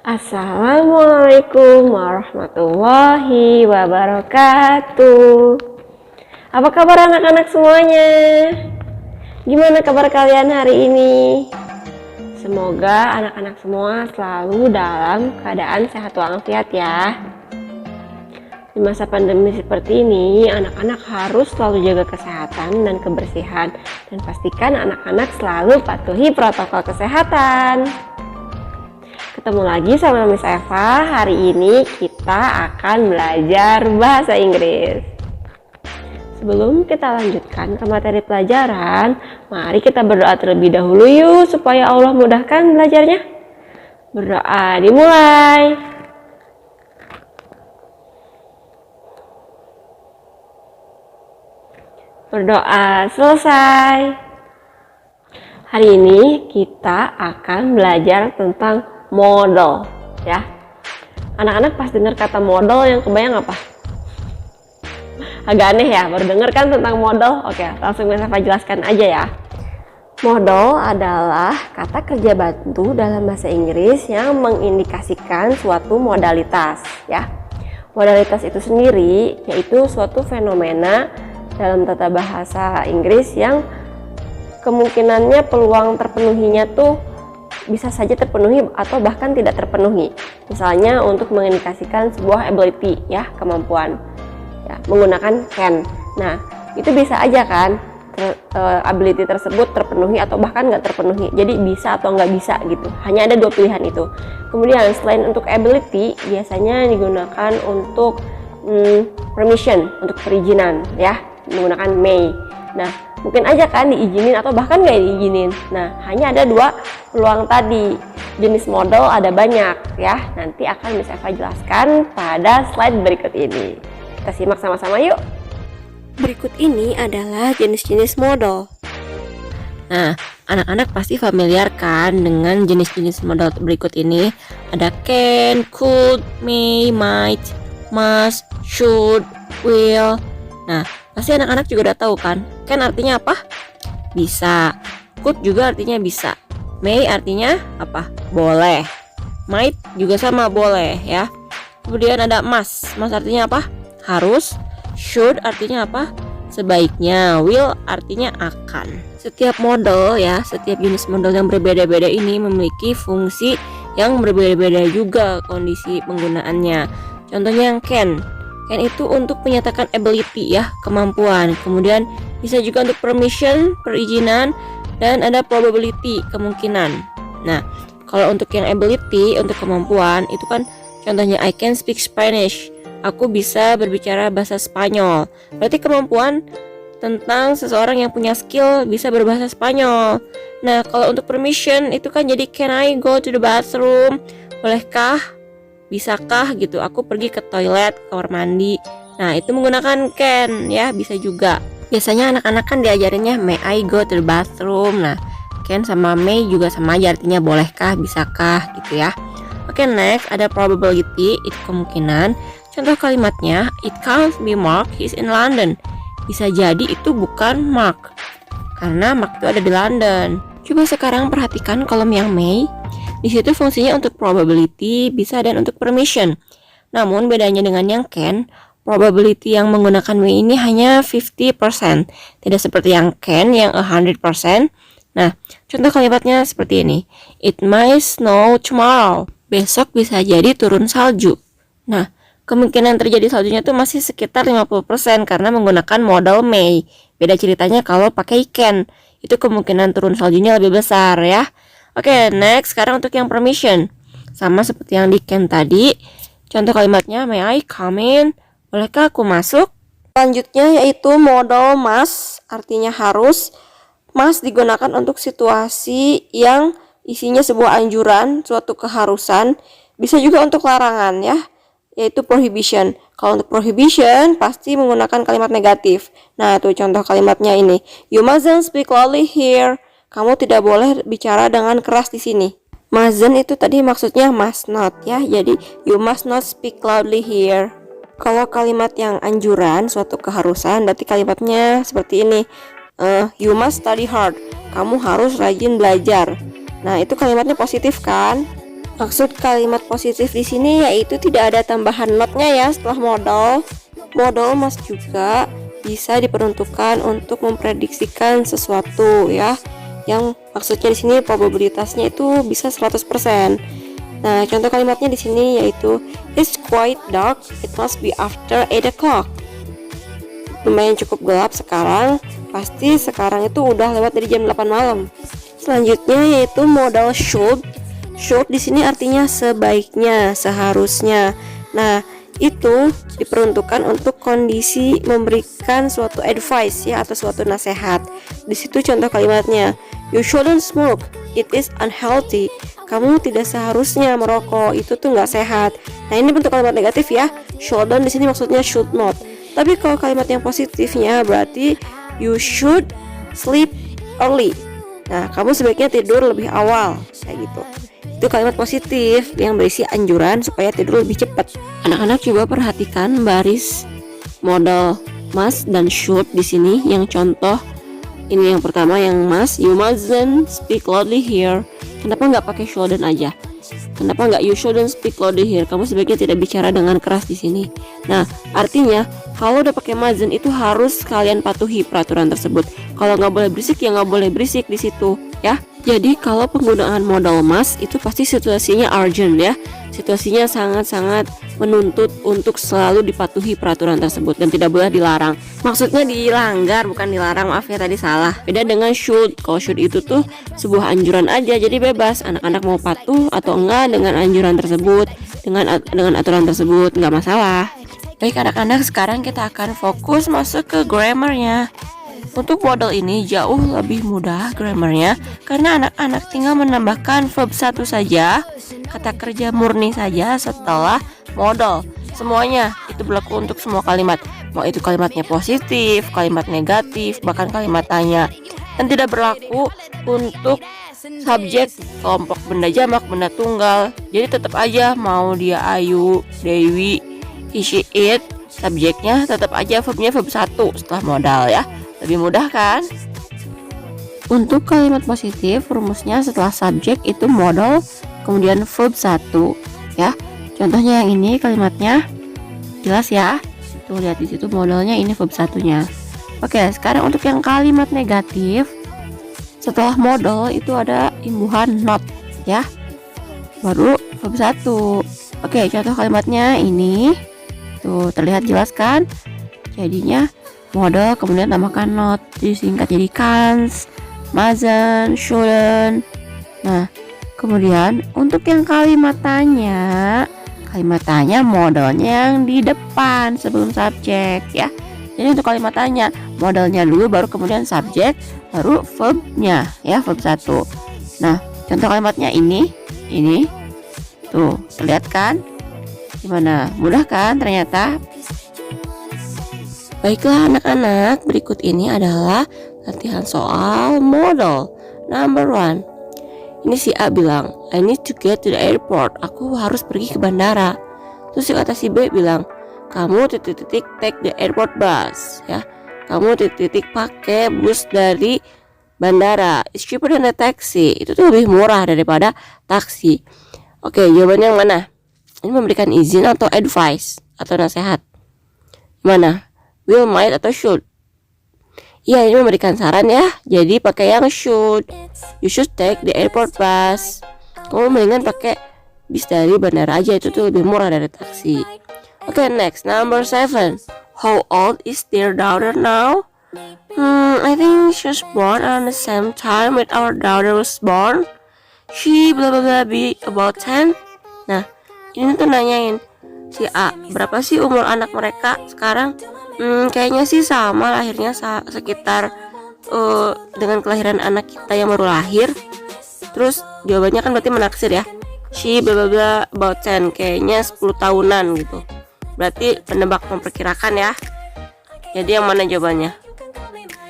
Assalamualaikum warahmatullahi wabarakatuh. Apa kabar anak-anak semuanya? Gimana kabar kalian hari ini? Semoga anak-anak semua selalu dalam keadaan sehat walafiat ya. Di masa pandemi seperti ini, anak-anak harus selalu jaga kesehatan dan kebersihan, dan pastikan anak-anak selalu patuhi protokol kesehatan. Ketemu lagi sama Miss Eva. Hari ini kita akan belajar bahasa Inggris. Sebelum kita lanjutkan ke materi pelajaran, mari kita berdoa terlebih dahulu yuk, supaya Allah mudahkan belajarnya. Berdoa dimulai. Berdoa selesai. Hari ini kita akan belajar tentang modal ya. Anak-anak pas dengar kata modal yang kebayang apa? Agak aneh ya, baru dengar kan tentang modal. Oke, langsung saya jelaskan aja ya. Modal adalah kata kerja bantu dalam bahasa Inggris yang mengindikasikan suatu modalitas ya. Modalitas itu sendiri yaitu suatu fenomena dalam tata bahasa Inggris yang kemungkinannya peluang terpenuhinya tuh bisa saja terpenuhi atau bahkan tidak terpenuhi. Misalnya untuk mengindikasikan sebuah ability ya, kemampuan ya, menggunakan can. Nah, itu bisa aja kan ability tersebut terpenuhi atau bahkan nggak terpenuhi. Jadi bisa atau nggak bisa gitu. Hanya ada dua pilihan itu. Kemudian selain untuk ability, biasanya digunakan untuk permission, untuk perizinan ya, menggunakan may. Nah, mungkin aja kan diizinin atau bahkan nggak diizinin. Nah, hanya ada dua peluang tadi. Jenis modal ada banyak ya. Nanti akan Miss Eva jelaskan pada slide berikut ini. Kita simak sama-sama yuk. Berikut ini adalah jenis-jenis modal. Nah, anak-anak pasti familiar kan dengan jenis-jenis modal berikut ini. Ada can, could, may, might, must, should, will. Nah, pasti anak-anak juga udah tahu kan, can artinya apa? Bisa. Could juga artinya bisa. May artinya apa? Boleh. Might juga sama, boleh ya. Kemudian ada must. Must artinya apa? Harus. Should artinya apa? Sebaiknya. Will artinya akan. Setiap model ya, setiap jenis model yang berbeda-beda ini memiliki fungsi yang berbeda-beda juga kondisi penggunaannya. Contohnya yang can. Can itu untuk menyatakan ability ya, kemampuan. Kemudian bisa juga untuk permission, perizinan, dan ada probability, kemungkinan. Nah, kalau untuk yang ability, untuk kemampuan, itu kan contohnya I can speak Spanish. Aku bisa berbicara bahasa Spanyol. Berarti kemampuan tentang seseorang yang punya skill bisa berbahasa Spanyol. Nah, kalau untuk permission itu kan jadi can I go to the bathroom? Bolehkah? Bisakah gitu aku pergi ke toilet, kamar mandi. Nah, itu menggunakan can ya, bisa juga. Biasanya anak-anak kan diajarinnya may I go to the bathroom. Nah, can sama may juga sama aja, artinya bolehkah, bisakah gitu ya. Oke, next ada probability, itu kemungkinan. Contoh kalimatnya, it can't be Mark, he's in London. Bisa jadi itu bukan Mark, karena Mark itu ada di London. Coba sekarang perhatikan kolom yang may. Di situ fungsinya untuk probability, bisa, dan untuk permission. Namun bedanya dengan yang can, probability yang menggunakan may ini hanya 50%. Tidak seperti yang can yang 100%. Nah, contoh kalimatnya seperti ini. It might snow tomorrow. Besok bisa jadi turun salju. Nah, kemungkinan terjadi saljunya tuh masih sekitar 50% karena menggunakan modal may. Beda ceritanya kalau pakai can. Itu kemungkinan turun saljunya lebih besar ya. Oke, next sekarang untuk yang permission. Sama seperti yang di can tadi. Contoh kalimatnya, may I come in? Bolehkah aku masuk? Selanjutnya yaitu modal must, artinya harus. Must digunakan untuk situasi yang isinya sebuah anjuran, suatu keharusan. Bisa juga untuk larangan ya, yaitu prohibition. Kalau untuk prohibition pasti menggunakan kalimat negatif. Nah, tuh contoh kalimatnya ini. You mustn't speak loudly here. Kamu tidak boleh bicara dengan keras di sini. Mustn't itu tadi maksudnya must not ya. Jadi you must not speak loudly here. Kalau kalimat yang anjuran, suatu keharusan, berarti kalimatnya seperti ini. You must study hard. Kamu harus rajin belajar. Nah, itu kalimatnya positif kan? Maksud kalimat positif di sini yaitu tidak ada tambahan notnya ya setelah modal. Modal must juga bisa diperuntukkan untuk memprediksikan sesuatu ya. Yang maksudnya di sini probabilitasnya itu bisa 100%. Nah, contoh kalimatnya di sini yaitu it's quite dark, it must be after 8 o'clock. Lumayan cukup gelap sekarang, pasti sekarang itu udah lewat dari jam 8 malam. Selanjutnya yaitu modal should. Should di sini artinya sebaiknya, seharusnya. Nah, itu diperuntukkan untuk kondisi memberikan suatu advice ya atau suatu nasihat. Di situ contoh kalimatnya, you shouldn't smoke, it is unhealthy. Kamu tidak seharusnya merokok, itu tuh nggak sehat. Nah, ini bentuk kalimat negatif ya. Shouldn't di sini maksudnya should not. Tapi kalau kalimat yang positifnya berarti you should sleep early. Nah, kamu sebaiknya tidur lebih awal, kayak gitu. Itu kalimat positif yang berisi anjuran supaya tidur lebih cepat. Anak-anak coba perhatikan baris modal must dan should di sini. Yang contoh ini yang pertama yang must, you mustn't speak loudly here. Kenapa nggak pakai shouldn't aja? Kenapa nggak you shouldn't speak loudly here? Kamu sebaiknya tidak bicara dengan keras di sini. Nah, artinya kalau udah pakai mustn't itu harus kalian patuhi peraturan tersebut. Kalau nggak boleh berisik ya nggak boleh berisik di situ ya. Jadi kalau penggunaan modal must itu pasti situasinya urgent ya. Situasinya sangat-sangat menuntut untuk selalu dipatuhi peraturan tersebut dan tidak boleh dilarang. Maksudnya dilanggar bukan dilarang, maaf ya tadi salah. Beda dengan should. Kalau should itu tuh sebuah anjuran aja, jadi bebas anak-anak mau patuh atau enggak dengan anjuran tersebut, dengan aturan tersebut, nggak masalah. Baik anak-anak, sekarang kita akan fokus masuk ke grammarnya. Untuk modal ini jauh lebih mudah grammarnya karena anak-anak tinggal menambahkan verb satu saja, kata kerja murni saja setelah modal. Semuanya itu berlaku untuk semua kalimat, mau itu kalimatnya positif, kalimat negatif, bahkan kalimat tanya. Dan tidak berlaku untuk subjek, kelompok benda jamak, benda tunggal. Jadi tetap aja mau dia Ayu, Dewi, he, she, it, subjeknya tetap aja verbnya verb satu setelah modal ya. Lebih mudah kan? Untuk kalimat positif, rumusnya setelah subjek itu modal, kemudian verb 1 ya. Contohnya yang ini kalimatnya jelas ya. Tuh lihat di situ modalnya ini verb satunya. Oke, sekarang untuk yang kalimat negatif, setelah modal itu ada imbuhan not ya. Baru verb 1. Oke, contoh kalimatnya ini. Tuh terlihat jelas kan? Jadinya modal kemudian tambahkan not, disingkat jadi can't, mustn't, shouldn't. Nah, kemudian untuk yang kalimat tanya modalnya yang di depan sebelum subjek ya. Jadi untuk kalimat tanya modalnya dulu baru kemudian subjek baru verbnya ya, verb 1. Nah, contoh kalimatnya ini tuh terlihat kan? Gimana? Mudah kan ternyata? Baiklah anak-anak, berikut ini adalah latihan soal modal. Number 1. Ini si A bilang, I need to get to the airport. Aku harus pergi ke bandara. Terus si kata si B bilang, kamu titik-titik take the airport bus ya. Kamu titik-titik pakai bus dari bandara. It's cheaper than a taxi. Itu tuh lebih murah daripada taksi. Oke, jawabannya yang mana? Ini memberikan izin atau advice atau nasihat? Mana? Will, might, atau should? Iya, ini memberikan saran ya. Jadi pakai yang should. You should take the airport bus. Kamu mendingan pakai bis dari bandara aja, itu tuh lebih murah dari taksi. Oke, next, number 7. How old is their daughter now? I think she's born around the same time with our daughter was born. She blah blah blah be about 10. Nah, ini tuh nanyain si A, berapa sih umur anak mereka sekarang? Kayaknya sih sama lahirnya sekitar dengan kelahiran anak kita yang baru lahir. Terus jawabannya kan berarti menaksir ya. She bla bla bla about 10, kayaknya 10 tahunan gitu. Berarti penebak memperkirakan ya. Jadi yang mana jawabannya?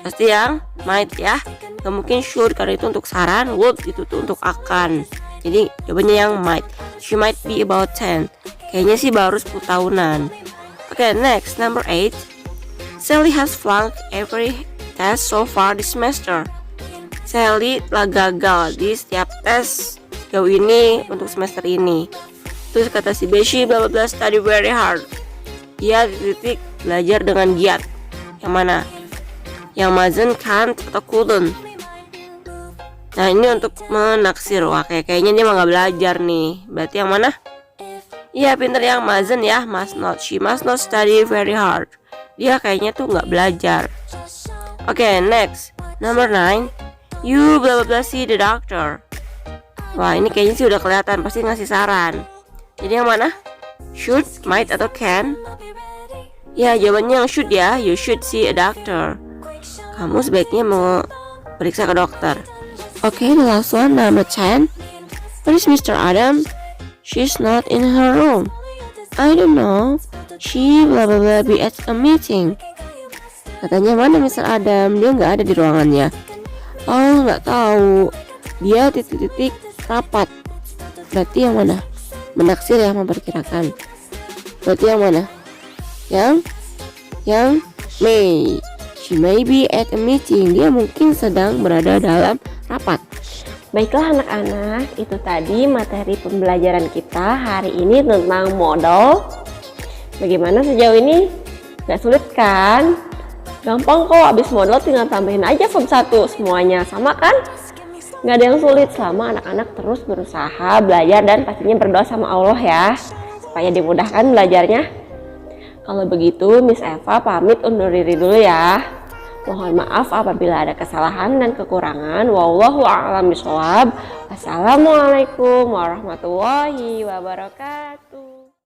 Pasti yang might ya. Gak mungkin should karena itu untuk saran, would itu tuh untuk akan. Jadi jawabannya yang might. She might be about 10. Kayaknya sih baru 10 tahunan. Oke, next, number 8. Sally has flunked every test so far this semester. Sally telah gagal di setiap tes sejauh ini untuk semester ini. Terus kata si B, she bla bla bla study very hard. Dia titik belajar dengan giat. Yang mana? Yang mazen, can't, atau couldn't. Nah ini untuk menaksir. Wah kayaknya dia mah gak belajar nih. Berarti yang mana? Iya pinter yang mazen ya. Must not, she must not study very hard. Dia kayaknya tuh gak belajar. Oke, next number 9. You bla bla bla see the doctor. Wah ini kayaknya sih udah kelihatan. Pasti ngasih saran. Jadi yang mana? Should, might, atau can? Ya jawabannya yang should ya. You should see a doctor. Kamu sebaiknya mau periksa ke dokter. Oke, the last one, number 10. Where is Mr. Adam? She's not in her room. I don't know. She blah blah blah be at a meeting. Katanya mana Mr. Adam? Dia nggak ada di ruangannya. Oh nggak tahu. Dia titik-titik rapat. Berarti yang mana? Menaksir ya, memperkirakan. Berarti yang mana? Yang May. She may be at a meeting. Dia mungkin sedang berada dalam rapat. Baiklah anak-anak, itu tadi materi pembelajaran kita hari ini tentang modal. Bagaimana sejauh ini? Gak sulit kan? Gampang kok, abis modal tinggal tambahin aja verb 1. Semuanya sama kan? Gak ada yang sulit selama anak-anak terus berusaha belajar dan pastinya berdoa sama Allah ya, supaya dimudahkan belajarnya. Kalau begitu Miss Eva pamit undur diri dulu ya. Mohon maaf apabila ada kesalahan dan kekurangan. Wallahu a'lam bishawab. Wassalamualaikum warahmatullahi wabarakatuh.